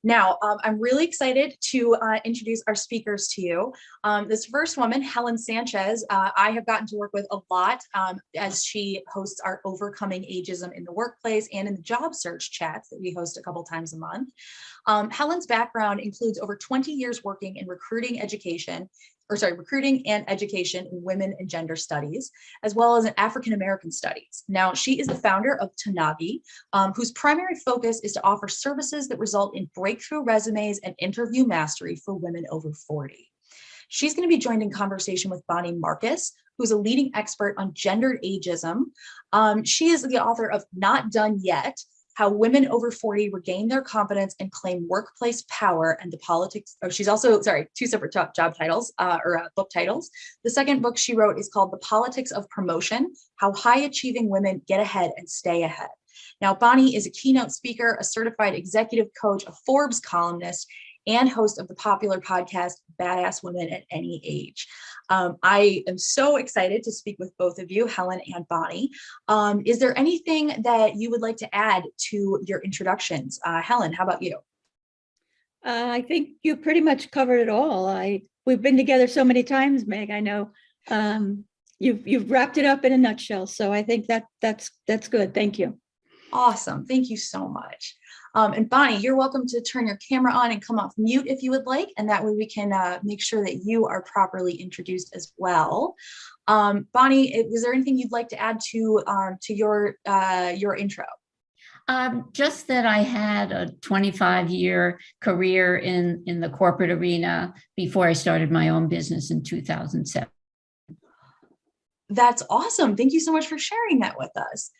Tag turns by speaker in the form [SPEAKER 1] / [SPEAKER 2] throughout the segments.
[SPEAKER 1] Now, I'm really excited to introduce our speakers to you. This first woman, Helen Sanchez, I have gotten to work with a lot as she hosts our Overcoming Ageism in the Workplace and in the job search chats that we host a couple times a month. Helen's background includes over 20 years working in recruiting and education in women and gender studies, as well as in African American studies. Now, she is the founder of Tanagui, whose primary focus is to offer services that result in breakthrough resumes and interview mastery for women over 40. She's going to be joined in conversation with Bonnie Marcus, who's a leading expert on gendered ageism. She is the author of Not Done Yet: How Women Over 40 Regain Their Confidence and Claim Workplace Power and the Politics. Oh, she's also, two separate job titles book titles. The second book she wrote is called The Politics of Promotion: How High Achieving Women Get Ahead and Stay Ahead. Now, Bonnie is a keynote speaker, a certified executive coach, a Forbes columnist, and host of the popular podcast, Badass Women at Any Age. I am so excited to speak with both of you, Helen and Bonnie. Is there anything that you would like to add to your introductions? Helen, how about you?
[SPEAKER 2] I think you pretty much covered it all. We've been together so many times, Meg. I know you've wrapped it up in a nutshell. So I think that's good. Thank you.
[SPEAKER 1] Awesome. Thank you so much. And Bonnie, you're welcome to turn your camera on and come off mute if you would like, and that way we can make sure that you are properly introduced as well. Bonnie, is there anything you'd like to add to your intro?
[SPEAKER 3] Just that I had a 25-year career in the corporate arena before I started my own business in 2007.
[SPEAKER 1] That's awesome. Thank you so much for sharing that with us.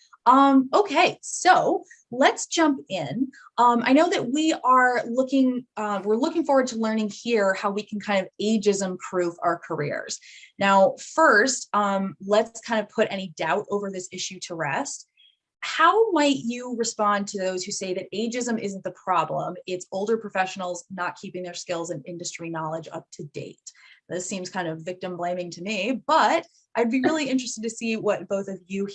[SPEAKER 1] Okay, so let's jump in. I know that we're looking forward to learning here how we can kind of ageism-proof our careers. Now, first, let's kind of put any doubt over this issue to rest. How might you respond to those who say that ageism isn't the problem? It's older professionals not keeping their skills and industry knowledge up to date. This seems kind of victim blaming to me, but I'd be really interested to see what both of you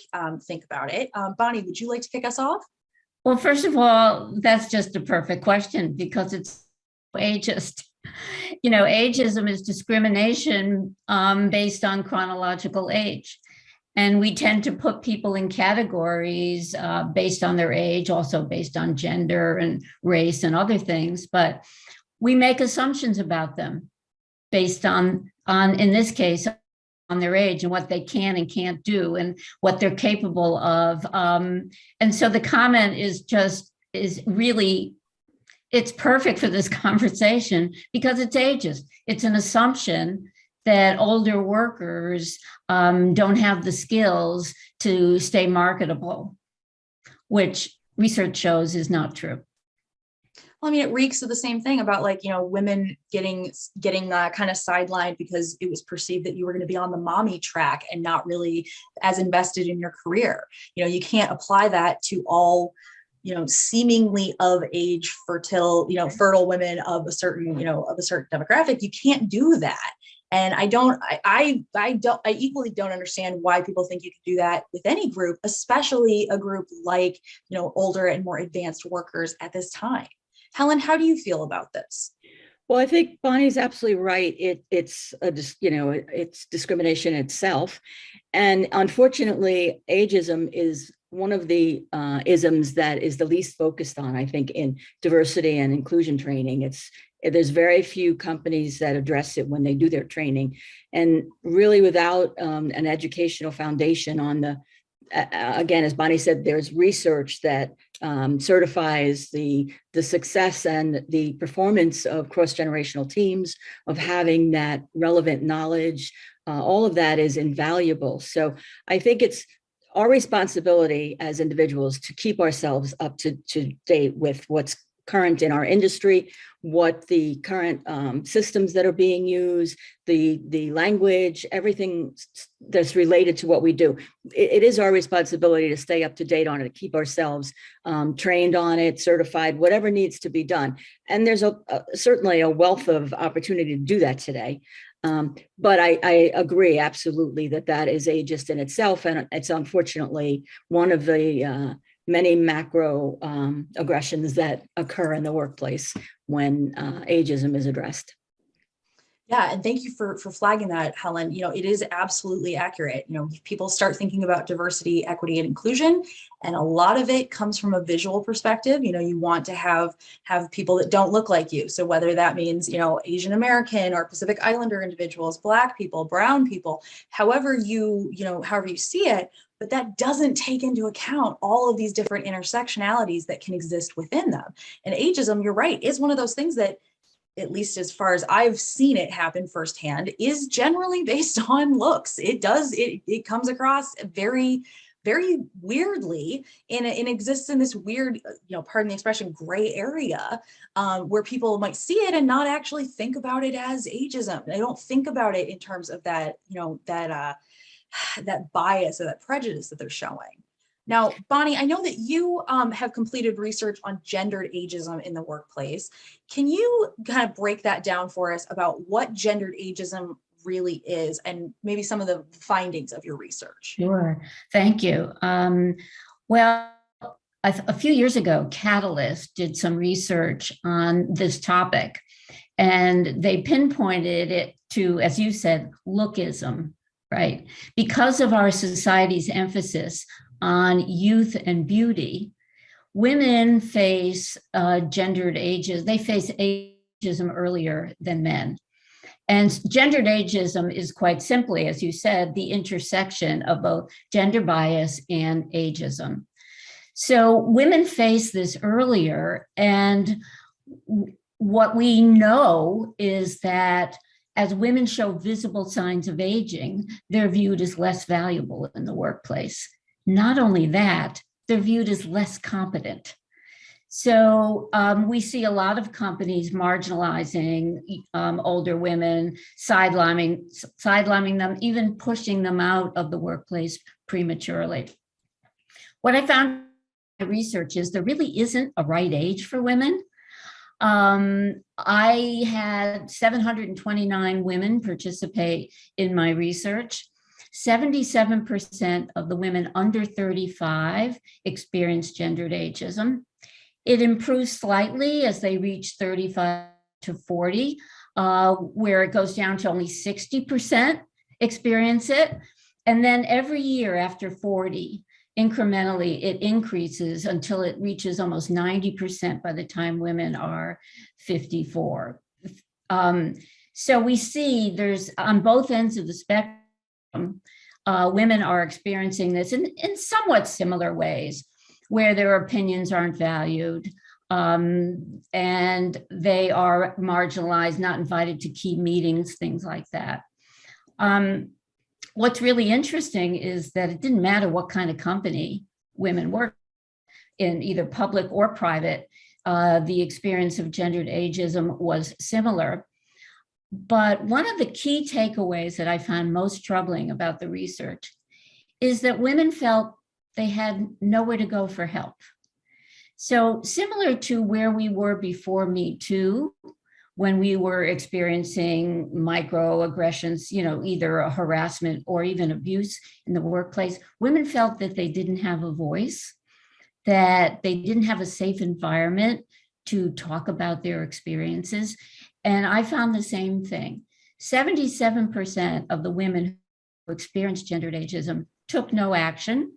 [SPEAKER 1] think about it. Bonnie, would you like to kick us off?
[SPEAKER 3] Well, first of all, that's just a perfect question because it's ageist. You know, ageism is discrimination based on chronological age. And we tend to put people in categories based on their age, also based on gender and race and other things, but we make assumptions about them based on in this case, on their age and what they can and can't do and what they're capable of. And so the comment is really, it's perfect for this conversation because it's ageist. It's an assumption that older workers don't have the skills to stay marketable, which research shows is not true.
[SPEAKER 1] Well, I mean, it reeks of the same thing about women getting kind of sidelined because it was perceived that you were going to be on the mommy track and not really as invested in your career. You can't apply that to all seemingly of age fertile women of a certain demographic. You can't do that. And I equally don't understand why people think you can do that with any group, especially a group like, older and more advanced workers at this time. Helen, how do you feel about this?
[SPEAKER 2] Well, I think Bonnie's absolutely right. It's discrimination itself. And unfortunately, ageism is one of the isms that is the least focused on, I think, in diversity and inclusion training. There's very few companies that address it when they do their training. And really without an educational foundation on the, again, as Bonnie said, there's research that certifies the success and the performance of cross-generational teams, of having that relevant knowledge. All of that is invaluable. So I think it's our responsibility as individuals to keep ourselves up to date with what's current in our industry, what the current systems that are being used, the language, everything that's related to what we do. It is our responsibility to stay up to date on it, to keep ourselves trained on it, certified, whatever needs to be done. And there's certainly a wealth of opportunity to do that today. But I agree absolutely that is ageist in itself. And it's unfortunately one of the many macro aggressions that occur in the workplace when ageism is addressed.
[SPEAKER 1] Yeah, and thank you for flagging that, Helen. It is absolutely accurate. People start thinking about diversity, equity, and inclusion, and a lot of it comes from a visual perspective. You want to have people that don't look like you. So whether that means, Asian American or Pacific Islander individuals, Black people, brown people, however you see it, but that doesn't take into account all of these different intersectionalities that can exist within them. And ageism, you're right, is one of those things that, at least as far as I've seen it happen firsthand, is generally based on looks. It comes across very, very weirdly and exists in this weird, pardon the expression, gray area where people might see it and not actually think about it as ageism. They don't think about it in terms of that, that bias or that prejudice that they're showing. Now, Bonnie, I know that you have completed research on gendered ageism in the workplace. Can you kind of break that down for us about what gendered ageism really is and maybe some of the findings of your research?
[SPEAKER 3] Sure, thank you. Well, a few years ago, Catalyst did some research on this topic, and they pinpointed it to, as you said, lookism, right? Because of our society's emphasis on youth and beauty, women face gendered ages. They face ageism earlier than men. And gendered ageism is quite simply, as you said, the intersection of both gender bias and ageism. So women face this earlier. And what we know is that as women show visible signs of aging, they're viewed as less valuable in the workplace. Not only that, they're viewed as less competent. So we see a lot of companies marginalizing older women, sidelining them, even pushing them out of the workplace prematurely. What I found in my research is there really isn't a right age for women. I had 729 women participate in my research. 77% of the women under 35 experienced gendered ageism. It improves slightly as they reach 35 to 40, where it goes down to only 60% experience it. And then every year after 40, incrementally, it increases until it reaches almost 90% by the time women are 54. So we see there's on both ends of the spectrum, women are experiencing this in somewhat similar ways, where their opinions aren't valued and they are marginalized, not invited to key meetings, things like that. What's really interesting is that it didn't matter what kind of company women worked in, either public or private, the experience of gendered ageism was similar. But one of the key takeaways that I found most troubling about the research is that women felt they had nowhere to go for help. So similar to where we were before Me Too, when we were experiencing microaggressions, either a harassment or even abuse in the workplace, women felt that they didn't have a voice, that they didn't have a safe environment to talk about their experiences. And I found the same thing. 77% of the women who experienced gendered ageism took no action.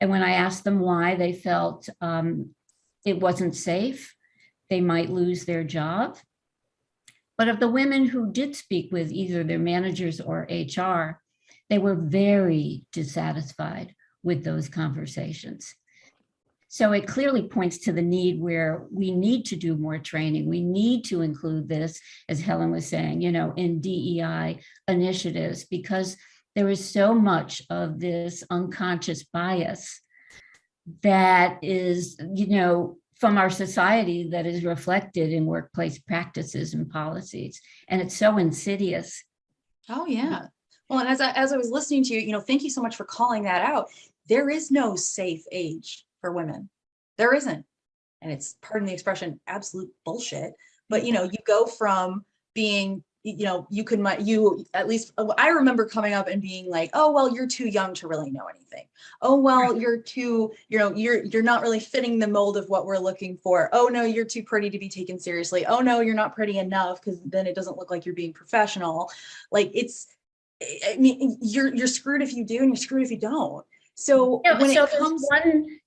[SPEAKER 3] And when I asked them why, they felt it wasn't safe, they might lose their job. But of the women who did speak with either their managers or HR, they were very dissatisfied with those conversations. So it clearly points to the need where we need to do more training. We need to include this, as Helen was saying, in DEI initiatives, because there is so much of this unconscious bias that is, from our society that is reflected in workplace practices and policies. And it's so insidious.
[SPEAKER 1] Oh, yeah. Well, and as I was listening to you, thank you so much for calling that out. There is no safe age for women. There isn't. And it's, pardon the expression, absolute bullshit. But, you go from being, you at least I remember coming up and being like, oh, well, you're too young to really know anything. Oh, well, you're too, you're not really fitting the mold of what we're looking for. Oh, no, you're too pretty to be taken seriously. Oh, no, you're not pretty enough, because then it doesn't look like you're being professional. Like, I mean, you're screwed if you do, and you're screwed if you don't. So when it comes,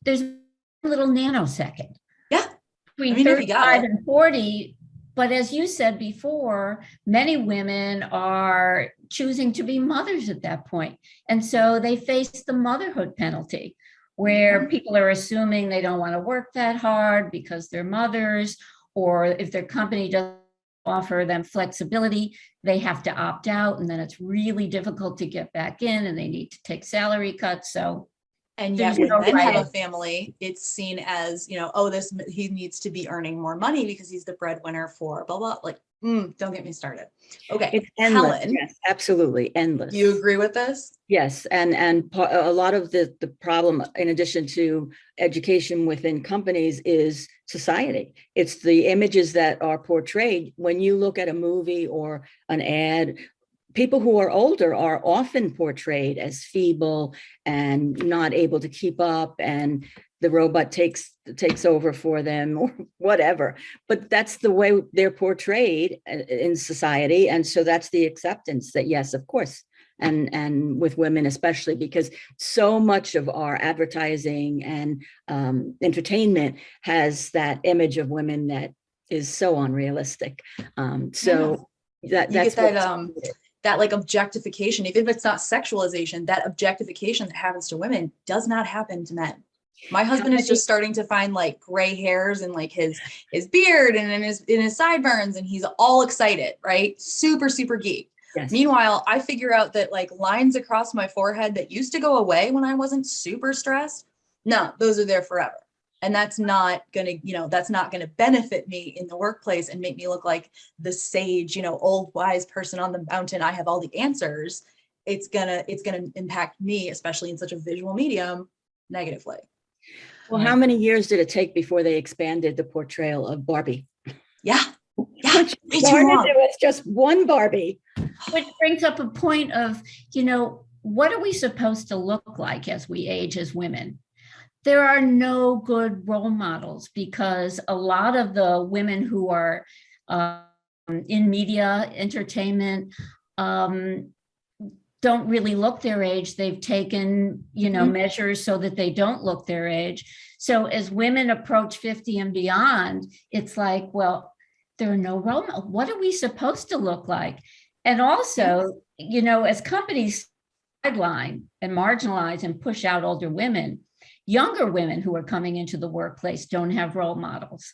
[SPEAKER 3] there's one little nanosecond.
[SPEAKER 1] Yeah.
[SPEAKER 3] Between 35 and 40. But as you said before, many women are choosing to be mothers at that point. And so they face the motherhood penalty, where people are assuming they don't want to work that hard because they're mothers, or if their company doesn't offer them flexibility, they have to opt out. And then it's really difficult to get back in, and they need to take salary cuts. So
[SPEAKER 1] and yet when men have a family, it's seen as, oh, he needs to be earning more money because he's the breadwinner for blah, blah. Like, don't get me started. Okay.
[SPEAKER 2] It's endless.
[SPEAKER 1] Helen,
[SPEAKER 2] yes, absolutely endless.
[SPEAKER 1] Do you agree with this?
[SPEAKER 2] Yes. And a lot of the problem, in addition to education within companies, is society. It's the images that are portrayed. When you look at a movie or an ad, people who are older are often portrayed as feeble and not able to keep up, and the robot takes over for them or whatever. But that's the way they're portrayed in society. And so that's the acceptance that, yes, of course. And with women, especially, because so much of our advertising and entertainment has that image of women that is so unrealistic. That's
[SPEAKER 1] that like objectification, even if it's not sexualization, that objectification that happens to women does not happen to men. My husband is just starting to find like gray hairs and like his beard and in his sideburns, and he's all excited, right? Super, super geek. Yes. Meanwhile, I figure out that like lines across my forehead that used to go away when I wasn't super stressed, no, those are there forever. And that's not gonna benefit me in the workplace and make me look like the sage, old wise person on the mountain. I have all the answers. It's gonna impact me, especially in such a visual medium, negatively.
[SPEAKER 2] Well, how many years did it take before they expanded the portrayal of Barbie?
[SPEAKER 1] Yeah.
[SPEAKER 2] Which started with just one Barbie.
[SPEAKER 3] Which brings up a point of, what are we supposed to look like as we age as women? There are no good role models, because a lot of the women who are in media, entertainment, don't really look their age. They've taken, measures so that they don't look their age. So as women approach 50 and beyond, it's like, well, there are no role models. What are we supposed to look like? And also, as companies sideline and marginalize and push out older women, younger women who are coming into the workplace don't have role models.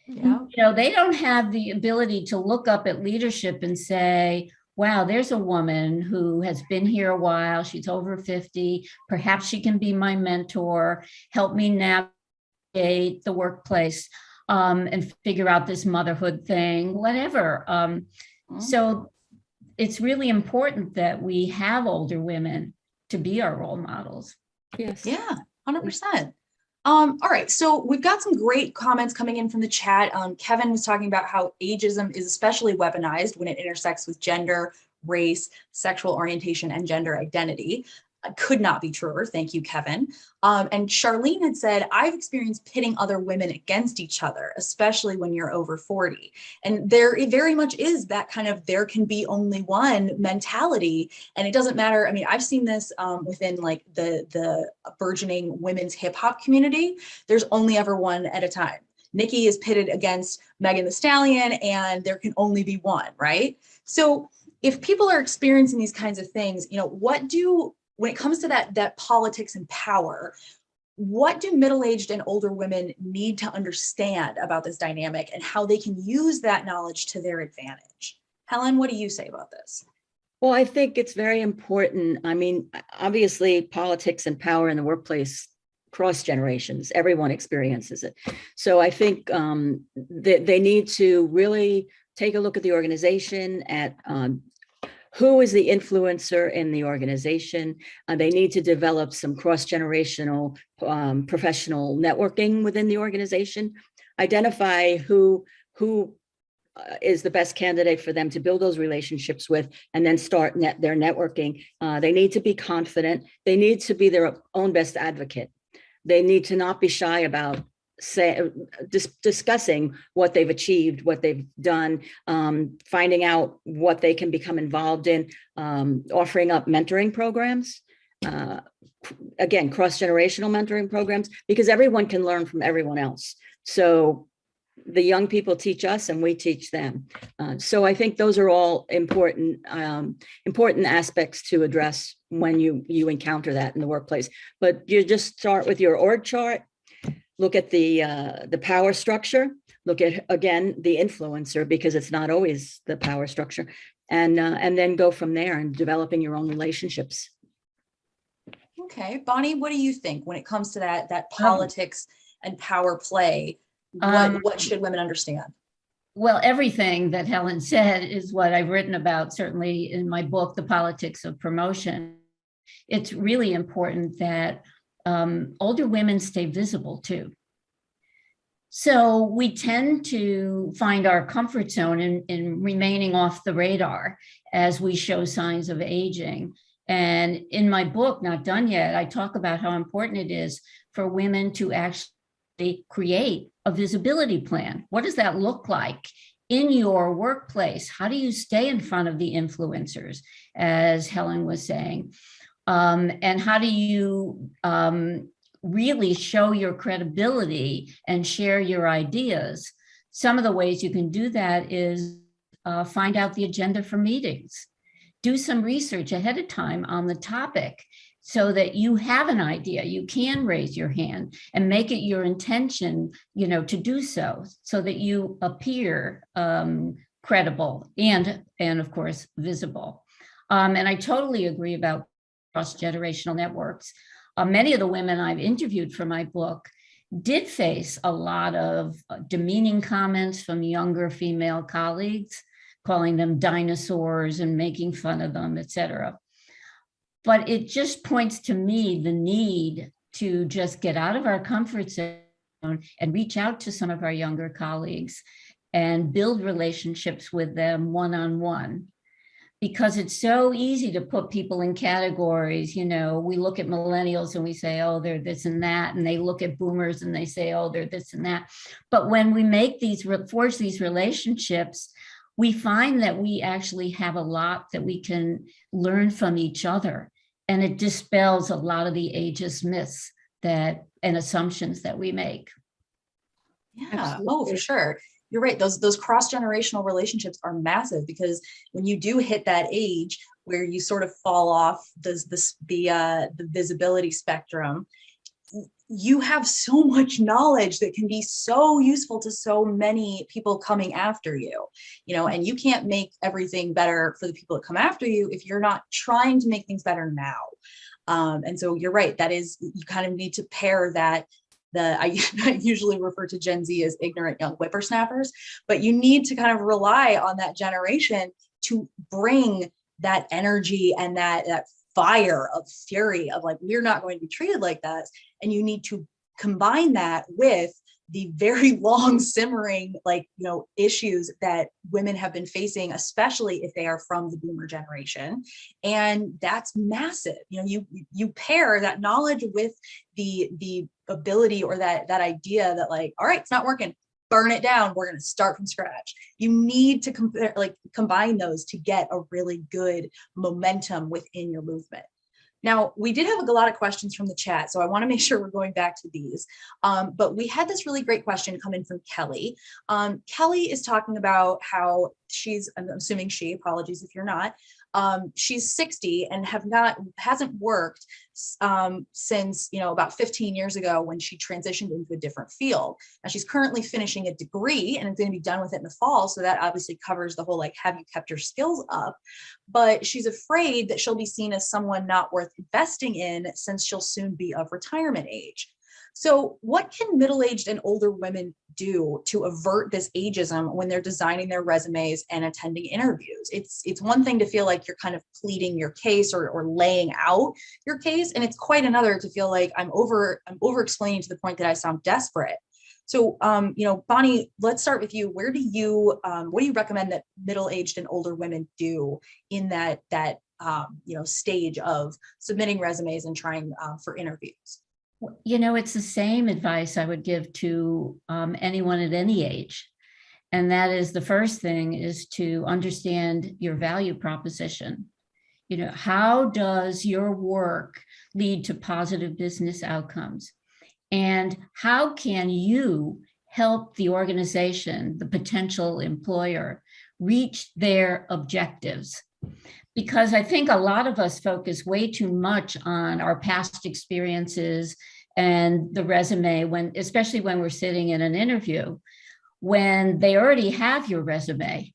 [SPEAKER 3] Yeah. They don't have the ability to look up at leadership and say, wow, there's a woman who has been here a while. She's over 50. Perhaps she can be my mentor, help me navigate the workplace and figure out this motherhood thing, whatever. So it's really important that we have older women to be our role models.
[SPEAKER 1] Yes. Yeah. 100%. All right, so we've got some great comments coming in from the chat. Kevin was talking about how ageism is especially weaponized when it intersects with gender, race, sexual orientation, and gender identity. Could not be truer. Thank you, Kevin. And Charlene had said, I've experienced pitting other women against each other, especially when you're over 40. And there very much is that kind of there can be only one mentality. And it doesn't matter. I mean, I've seen this within like the burgeoning women's hip hop community. There's only ever one at a time. Nicki is pitted against Megan Thee Stallion, and there can only be one, right? So if people are experiencing these kinds of things, when it comes to that politics and power, what do middle-aged and older women need to understand about this dynamic and how they can use that knowledge to their advantage? Helen, what do you say about this?
[SPEAKER 2] Well, I think it's very important. I mean, obviously, politics and power in the workplace cross generations. Everyone experiences it. So I think they need to really take a look at the organization, at who is the influencer in the organization. They need to develop some cross-generational professional networking within the organization, identify who is the best candidate for them to build those relationships with and then start their networking. They need to be confident. They need to be their own best advocate. They need to not be shy about discussing what they've achieved, what they've done, finding out what they can become involved in, offering up mentoring programs. Again, cross-generational mentoring programs, because everyone can learn from everyone else. So the young people teach us and we teach them. So I think those are all important aspects to address when you encounter that in the workplace. But you just start with your org chart, look at the power structure, look at, again, the influencer, because it's not always the power structure, and then go from there and developing your own relationships.
[SPEAKER 1] Okay, Bonnie, what do you think when it comes to that politics and power play? What should women understand?
[SPEAKER 3] Well, everything that Helen said is what I've written about, certainly in my book, The Politics of Promotion. It's really important that older women stay visible too. So we tend to find our comfort zone in remaining off the radar as we show signs of aging. And in my book, Not Done Yet, I talk about how important it is for women to actually create a visibility plan. What does that look like in your workplace? How do you stay in front of the influencers, as Helen was saying? And how do you really show your credibility and share your ideas? Some of the ways you can do that is find out the agenda for meetings. Do some research ahead of time on the topic so that you have an idea. You can raise your hand and make it your intention, to do so that you appear credible and of course, visible. And I totally agree about cross-generational networks. Many of the women I've interviewed for my book did face a lot of demeaning comments from younger female colleagues, calling them dinosaurs and making fun of them, etc. But it just points to me the need to just get out of our comfort zone and reach out to some of our younger colleagues and build relationships with them one-on-one. Because it's so easy to put people in categories. We look at millennials and we say, oh, they're this and that. And they look at boomers and they say, oh, they're this and that. But when we forge these relationships, we find that we actually have a lot that we can learn from each other. And it dispels a lot of the ageist myths and assumptions that we make.
[SPEAKER 1] Yeah,
[SPEAKER 2] Absolutely.
[SPEAKER 1] Oh, for sure. You're right. Those cross-generational relationships are massive, because when you do hit that age where you sort of fall off the visibility spectrum, you have so much knowledge that can be so useful to so many people coming after you, and you can't make everything better for the people that come after you if you're not trying to make things better now. And so you're right. That is, you kind of need to pair that. I usually refer to Gen Z as ignorant young whippersnappers, but you need to kind of rely on that generation to bring that energy and that fire of fury of like, we're not going to be treated like that. And you need to combine that with the very long simmering, issues that women have been facing, especially if they are from the boomer generation. And that's massive. You pair that knowledge with the ability or that idea that all right, it's not working, burn it down. We're going to start from scratch. You need to combine those to get a really good momentum within your movement. Now, we did have a lot of questions from the chat, so I want to make sure we're going back to these. But we had this really great question come in from Kelly. Kelly is talking about how I'm assuming apologies if you're not, she's 60 and hasn't worked since about 15 years ago when she transitioned into a different field. Now she's currently finishing a degree and is going to be done with it in the fall. So that obviously covers the whole have you kept your skills up? But she's afraid that she'll be seen as someone not worth investing in since she'll soon be of retirement age. So what can middle-aged and older women do to avert this ageism when they're designing their resumes and attending interviews? It's one thing to feel like you're kind of pleading your case or laying out your case, and it's quite another to feel like I'm over explaining to the point that I sound desperate. So, Bonnie, let's start with you. What do you recommend that middle-aged and older women do in that stage of submitting resumes and trying for interviews?
[SPEAKER 3] It's the same advice I would give to anyone at any age. And that is, the first thing is to understand your value proposition. How does your work lead to positive business outcomes? And how can you help the organization, the potential employer, reach their objectives? Because I think a lot of us focus way too much on our past experiences and the resume, especially when we're sitting in an interview, when they already have your resume.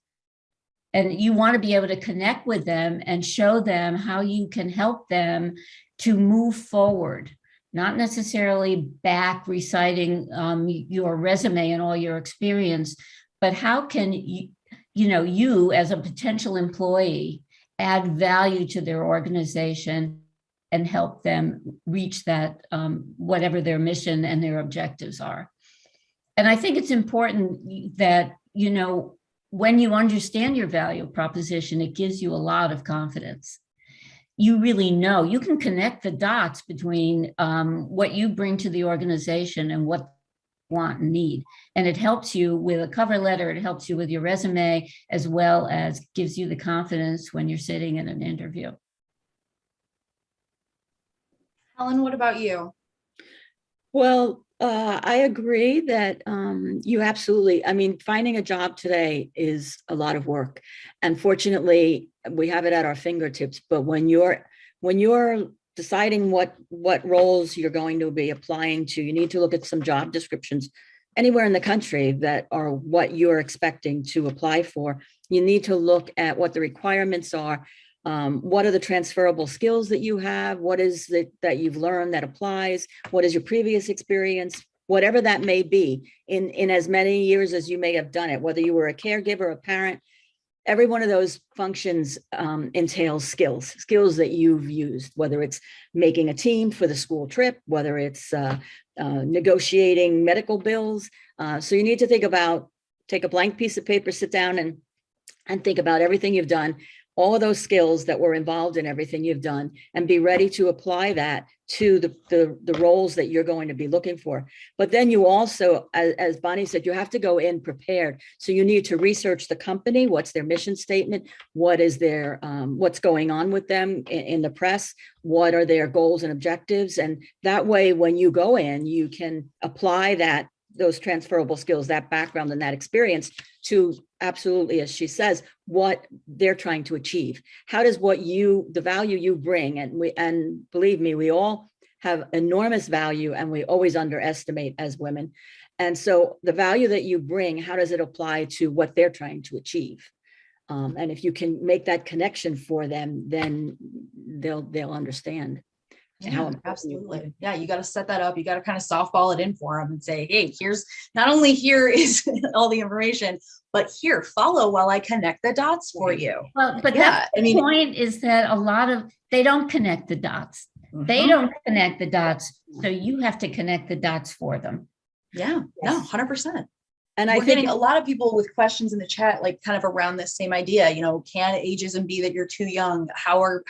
[SPEAKER 3] And you want to be able to connect with them and show them how you can help them to move forward, not necessarily back reciting your resume and all your experience, but how can you as a potential employee add value to their organization and help them reach that, whatever their mission and their objectives are. And I think it's important that, when you understand your value proposition, it gives you a lot of confidence. You really know, you can connect the dots between what you bring to the organization and what they want and need. And it helps you with a cover letter, it helps you with your resume, as well as gives you the confidence when you're sitting in an interview.
[SPEAKER 1] Helen, what about you?
[SPEAKER 2] Well, I agree that you absolutely, finding a job today is a lot of work. And fortunately, we have it at our fingertips. But when you're deciding what roles you're going to be applying to, you need to look at some job descriptions anywhere in the country that are what you're expecting to apply for. You need to look at what the requirements are. What are the transferable skills that you have? What is it that you've learned that applies? What is your previous experience? Whatever that may be, in as many years as you may have done it, whether you were a caregiver, a parent, every one of those functions entails skills that you've used, whether it's making a team for the school trip, whether it's negotiating medical bills. So you need to take a blank piece of paper, sit down and think about everything you've done, all of those skills that were involved in everything you've done, and be ready to apply that to the roles that you're going to be looking for. But then you also, as Bonnie said, you have to go in prepared. So you need to research the company. What's their mission statement? What is their, what's going on with them in the press? What are their goals and objectives? And that way, when you go in, you can apply those transferable skills, that background and that experience to absolutely, as she says, what they're trying to achieve. How does the value you bring, and believe me, we all have enormous value and we always underestimate as women. And so the value that you bring, how does it apply to what they're trying to achieve? And if you can make that connection for them, then they'll understand.
[SPEAKER 1] Yeah, absolutely. Yeah, you got to set that up. You got to kind of softball it in for them and say, hey, here is all the information, but here, follow while I connect the dots for you.
[SPEAKER 3] Well, but yeah, the point is that they don't connect the dots. Mm-hmm. They don't connect the dots. So you have to connect the dots for them.
[SPEAKER 1] Yeah, no, 100%. And
[SPEAKER 2] we're
[SPEAKER 1] getting a lot of people with questions in the chat, like kind of around this same idea, can ageism be that you're too young? How are,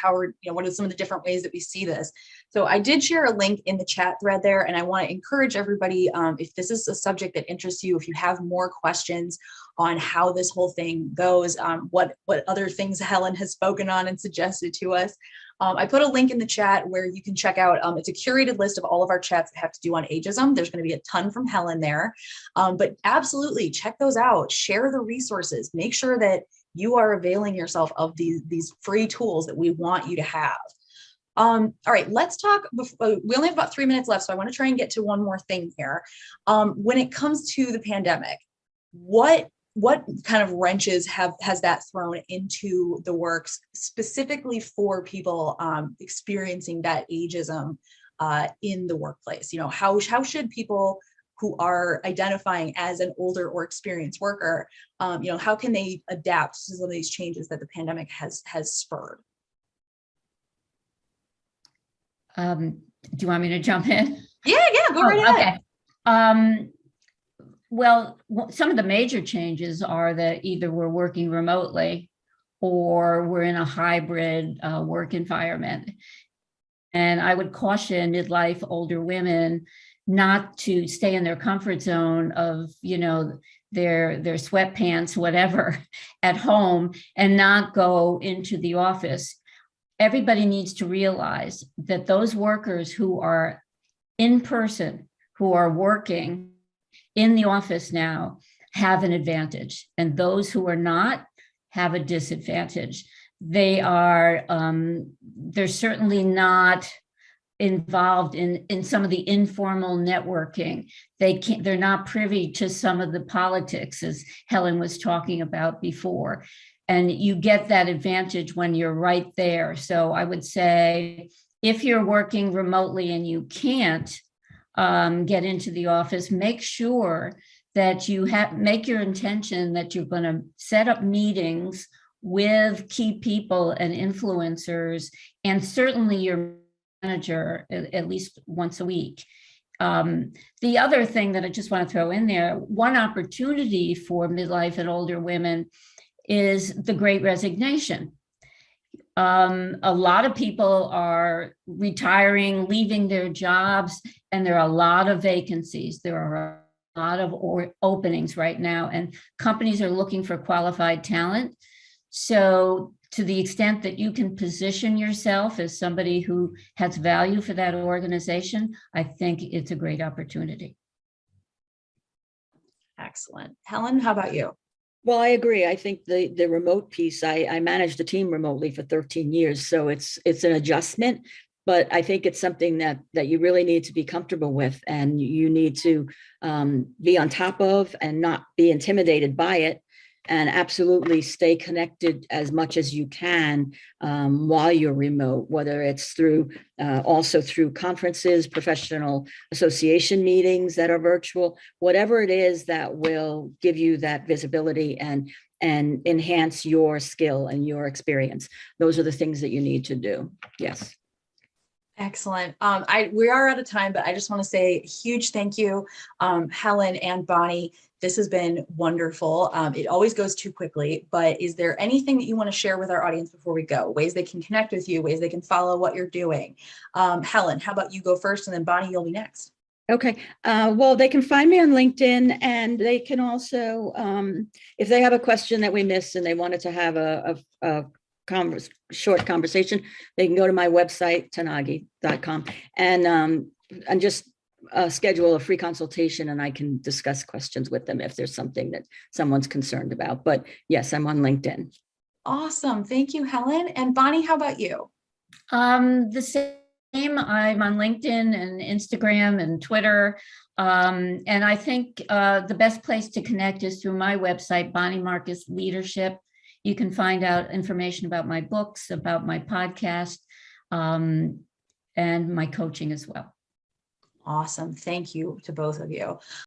[SPEAKER 1] what are some of the different ways that we see this? So I did share a link in the chat thread there, and I want to encourage everybody, if this is a subject that interests you, if you have more questions on how this whole thing goes, what other things Helen has spoken on and suggested to us, I put a link in the chat where you can check out, it's a curated list of all of our chats that have to do on ageism. There's going to be a ton from Helen there, but absolutely check those out, share the resources, make sure that you are availing yourself of these free tools that we want you to have. All right, let's talk. We only have about 3 minutes left, so I want to try and get to one more thing here. When it comes to the pandemic, what kind of wrenches has that thrown into the works specifically for people experiencing that ageism in the workplace? How should people who are identifying as an older or experienced worker, how can they adapt to some of these changes that the pandemic has spurred?
[SPEAKER 3] Do you want me to jump in?
[SPEAKER 1] Yeah, go right ahead.
[SPEAKER 3] Okay. Well, some of the major changes are that either we're working remotely or we're in a hybrid work environment. And I would caution midlife older women not to stay in their comfort zone of, their sweatpants, whatever, at home and not go into the office. Everybody needs to realize that those workers who are in person, who are working in the office now, have an advantage, and those who are not have a disadvantage. They're certainly not involved in some of the informal networking. They're not privy to some of the politics, as Helen was talking about before. And you get that advantage when you're right there. So I would say if you're working remotely and you can't get into the office, make sure that you make your intention that you're going to set up meetings with key people and influencers, and certainly your manager at least once a week. The other thing that I just want to throw in there, one opportunity for midlife and older women is the Great Resignation. A lot of people are retiring, leaving their jobs, and there are a lot of vacancies. There are a lot of openings right now, and companies are looking for qualified talent. So to the extent that you can position yourself as somebody who has value for that organization, I think it's a great opportunity.
[SPEAKER 1] Excellent. Helen, how about you?
[SPEAKER 2] Well, I agree. I think the remote piece, I managed a team remotely for 13 years, so it's an adjustment, but I think it's something that you really need to be comfortable with, and you need to be on top of and not be intimidated by it, and absolutely stay connected as much as you can while you're remote, whether it's also through conferences, professional association meetings that are virtual, whatever it is that will give you that visibility and enhance your skill and your experience. Those are the things that you need to do. Yes.
[SPEAKER 1] Excellent. We are out of time, but I just want to say a huge thank you, Helen and Bonnie. This has been wonderful. It always goes too quickly, but is there anything that you want to share with our audience before we go? Ways they can connect with you, ways they can follow what you're doing. Helen, how about you go first, and then Bonnie, you'll be next.
[SPEAKER 2] Okay. Well, they can find me on LinkedIn, and they can also, if they have a question that we missed and they wanted to have a short conversation, they can go to my website, tanagui.com, and just schedule a free consultation, and I can discuss questions with them if there's something that someone's concerned about. But yes, I'm on LinkedIn.
[SPEAKER 1] Awesome. Thank you, Helen. And Bonnie, how about you?
[SPEAKER 3] The same. I'm on LinkedIn and Instagram and Twitter. And I think the best place to connect is through my website, Bonnie Marcus Leadership. You can find out information about my books, about my podcast, and my coaching as well.
[SPEAKER 1] Awesome. Thank you to both of you.